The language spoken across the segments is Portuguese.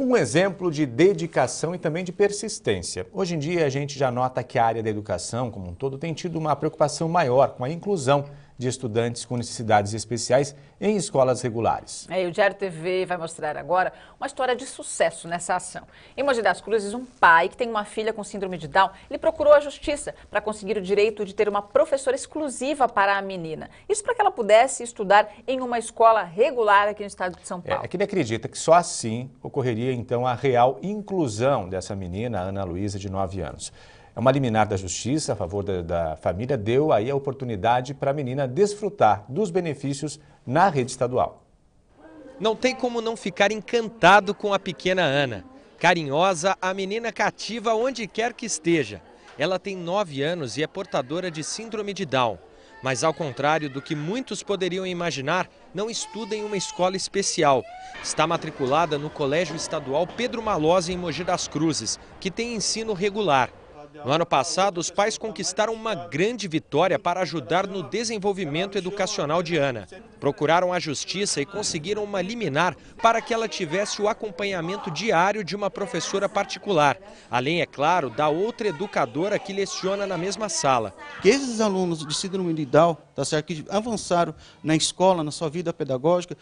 Um exemplo de dedicação e também de persistência. Hoje em dia a gente já nota que a área da educação como um todo tem tido uma preocupação maior com a inclusão de estudantes com necessidades especiais em escolas regulares. E o Diário TV vai mostrar agora uma história de sucesso nessa ação. Em Mogi das Cruzes, um pai que tem uma filha com síndrome de Down, ele procurou a justiça para conseguir o direito de ter uma professora exclusiva para a menina. Isso para que ela pudesse estudar em uma escola regular aqui no estado de São Paulo. É que ele acredita que só assim ocorreria então a real inclusão dessa menina, Ana Luísa, de 9 anos. Uma liminar da Justiça a favor da família deu aí a oportunidade para a menina desfrutar dos benefícios na rede estadual. Não tem como não ficar encantado com a pequena Ana. Carinhosa, a menina cativa onde quer que esteja. Ela tem 9 anos e é portadora de síndrome de Down. Mas ao contrário do que muitos poderiam imaginar, não estuda em uma escola especial. Está matriculada no Colégio Estadual Pedro Malozzi, em Mogi das Cruzes, que tem ensino regular. No ano passado, os pais conquistaram uma grande vitória para ajudar no desenvolvimento educacional de Ana. Procuraram a justiça e conseguiram uma liminar para que ela tivesse o acompanhamento diário de uma professora particular. Além, é claro, da outra educadora que leciona na mesma sala. Que esses alunos de síndrome de Down, tá certo, que avançaram na escola, na sua vida pedagógica,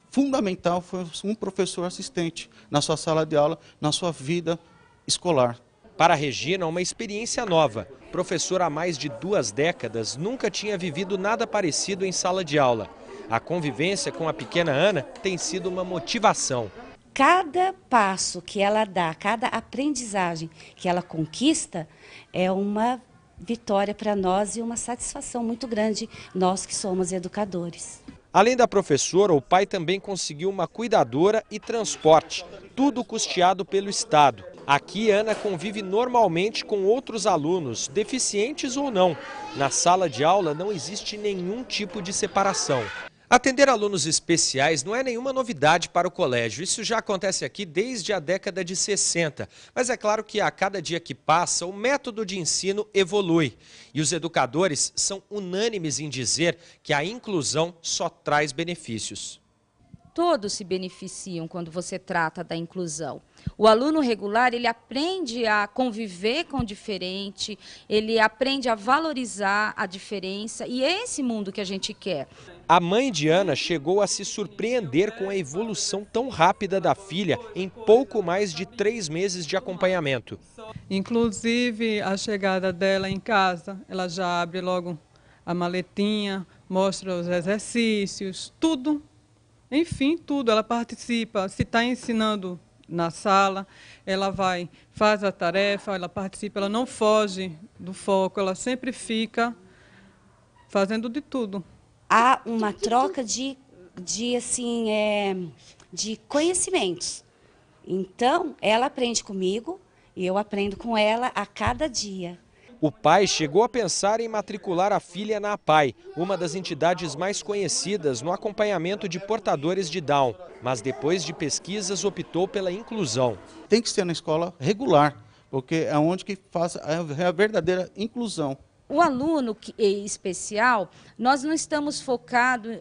fundamental foi um professor assistente na sua sala de aula, na sua vida escolar. Para a Regina, uma experiência nova. Professora há mais de 2 décadas, nunca tinha vivido nada parecido em sala de aula. A convivência com a pequena Ana tem sido uma motivação. Cada passo que ela dá, cada aprendizagem que ela conquista é uma vitória para nós e uma satisfação muito grande, nós que somos educadores. Além da professora, o pai também conseguiu uma cuidadora e transporte, tudo custeado pelo Estado. Aqui, Ana convive normalmente com outros alunos, deficientes ou não. Na sala de aula não existe nenhum tipo de separação. Atender alunos especiais não é nenhuma novidade para o colégio. Isso já acontece aqui desde a década de 60. Mas é claro que a cada dia que passa, o método de ensino evolui. E os educadores são unânimes em dizer que a inclusão só traz benefícios. Todos se beneficiam quando você trata da inclusão. O aluno regular, ele aprende a conviver com o diferente, ele aprende a valorizar a diferença e é esse mundo que a gente quer. A mãe de Ana chegou a se surpreender com a evolução tão rápida da filha em pouco mais de 3 meses de acompanhamento. Inclusive, a chegada dela em casa, ela já abre logo a maletinha, mostra os exercícios, tudo. Enfim, tudo, ela participa. Se está ensinando na sala, ela vai, faz a tarefa, ela participa, ela não foge do foco, ela sempre fica fazendo de tudo. Há uma troca de conhecimentos. Então, ela aprende comigo e eu aprendo com ela a cada dia. O pai chegou a pensar em matricular a filha na APAI, uma das entidades mais conhecidas no acompanhamento de portadores de Down, mas depois de pesquisas optou pela inclusão. Tem que ser na escola regular, porque é onde que faz a verdadeira inclusão. O aluno especial, nós não estamos focados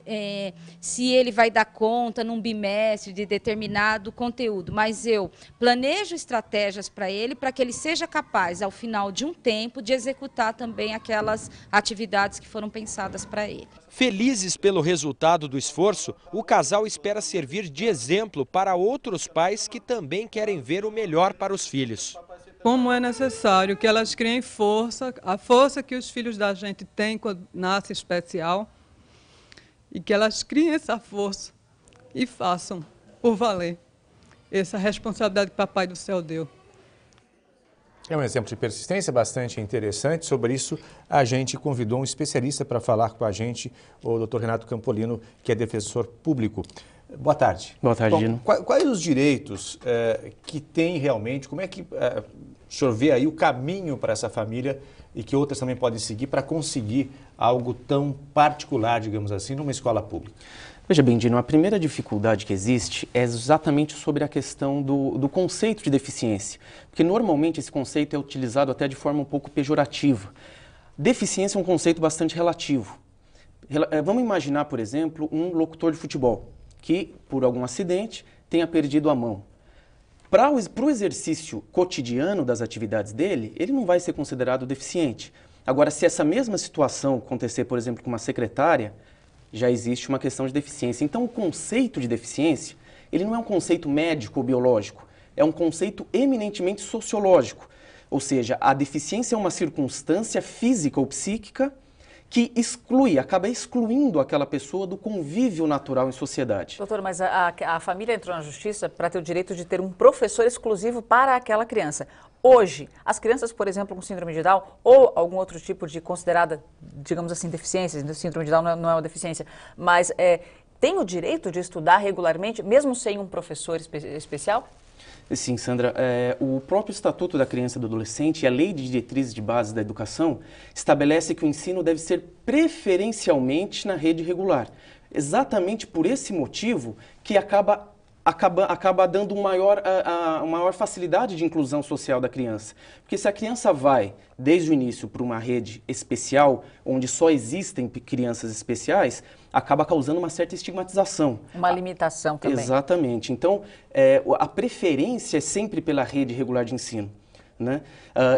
se ele vai dar conta num bimestre de determinado conteúdo, mas eu planejo estratégias para ele, para que ele seja capaz, ao final de um tempo, de executar também aquelas atividades que foram pensadas para ele. Felizes pelo resultado do esforço, o casal espera servir de exemplo para outros pais que também querem ver o melhor para os filhos. Como é necessário que elas criem força, a força que os filhos da gente têm quando nasce especial, e que elas criem essa força e façam por valer essa responsabilidade que o Papai do Céu deu. É um exemplo de persistência bastante interessante. Sobre isso, a gente convidou um especialista para falar com a gente, o Dr. Renato Campolino, que é defensor público. Boa tarde. Boa tarde, Dino. Quais os direitos que tem realmente, como é que o senhor vê aí o caminho para essa família e que outras também podem seguir para conseguir algo tão particular, digamos assim, numa escola pública? Veja bem, Dino, a primeira dificuldade que existe é exatamente sobre a questão do conceito de deficiência, porque normalmente esse conceito é utilizado até de forma um pouco pejorativa. Deficiência é um conceito bastante relativo. Vamos imaginar, por exemplo, um locutor de futebol que, por algum acidente, tenha perdido a mão. Para o exercício cotidiano das atividades dele, ele não vai ser considerado deficiente. Agora, se essa mesma situação acontecer, por exemplo, com uma secretária, já existe uma questão de deficiência. Então, o conceito de deficiência, ele não é um conceito médico ou biológico, é um conceito eminentemente sociológico. Ou seja, a deficiência é uma circunstância física ou psíquica que acaba excluindo aquela pessoa do convívio natural em sociedade. Doutor, mas a família entrou na justiça para ter o direito de ter um professor exclusivo para aquela criança. Hoje, as crianças, por exemplo, com síndrome de Down ou algum outro tipo de considerada, digamos assim, deficiência, síndrome de Down não é uma deficiência, mas tem o direito de estudar regularmente, mesmo sem um professor especial? Sim, Sandra. O próprio Estatuto da Criança e do Adolescente e a Lei de Diretrizes de Base da Educação estabelece que o ensino deve ser preferencialmente na rede regular. Exatamente por esse motivo que acaba dando uma maior facilidade de inclusão social da criança. Porque se a criança vai, desde o início, para uma rede especial, onde só existem crianças especiais, acaba causando uma certa estigmatização. Uma limitação também. Exatamente. Então, a preferência é sempre pela rede regular de ensino. Né?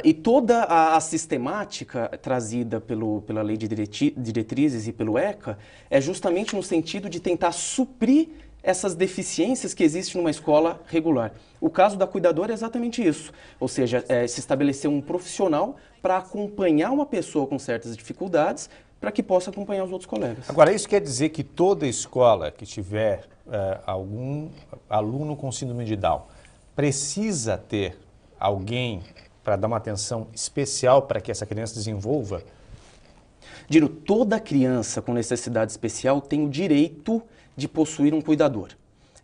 E toda a sistemática trazida pela Lei de Diretrizes e pelo ECA é justamente no sentido de tentar suprir essas deficiências que existem numa escola regular. O caso da cuidadora é exatamente isso, ou seja, se estabelecer um profissional para acompanhar uma pessoa com certas dificuldades para que possa acompanhar os outros colegas. Agora, isso quer dizer que toda escola que tiver algum aluno com síndrome de Down precisa ter alguém para dar uma atenção especial para que essa criança desenvolva? Diro, toda criança com necessidade especial tem o direito de possuir um cuidador.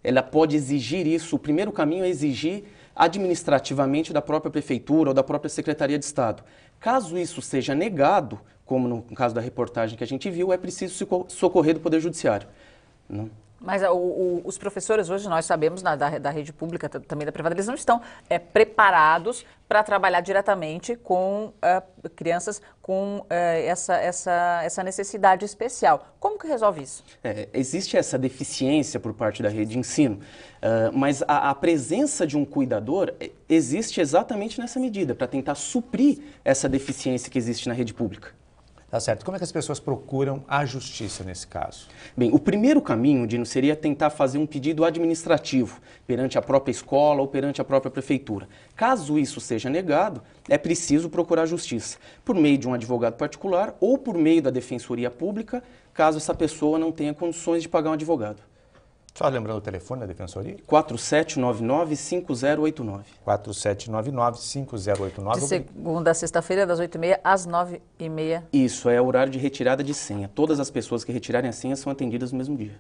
Ela pode exigir isso, o primeiro caminho é exigir administrativamente da própria prefeitura ou da própria Secretaria de Estado. Caso isso seja negado, como no caso da reportagem que a gente viu, é preciso socorrer do Poder Judiciário. Não? Mas os professores hoje, nós sabemos, da rede pública, também da privada, eles não estão preparados para trabalhar diretamente com crianças com essa necessidade especial. Como que resolve isso? Existe essa deficiência por parte da rede de ensino, mas a presença de um cuidador existe exatamente nessa medida, para tentar suprir essa deficiência que existe na rede pública. Tá certo. Como é que as pessoas procuram a justiça nesse caso? Bem, o primeiro caminho, Dino, seria tentar fazer um pedido administrativo perante a própria escola ou perante a própria prefeitura. Caso isso seja negado, é preciso procurar a justiça, por meio de um advogado particular ou por meio da defensoria pública, caso essa pessoa não tenha condições de pagar um advogado. Só lembrando o telefone da defensoria? 4799-5089. 4799-5089. De segunda a sexta-feira, das 8h30 às 9h30. Isso, é o horário de retirada de senha. Todas as pessoas que retirarem a senha são atendidas no mesmo dia.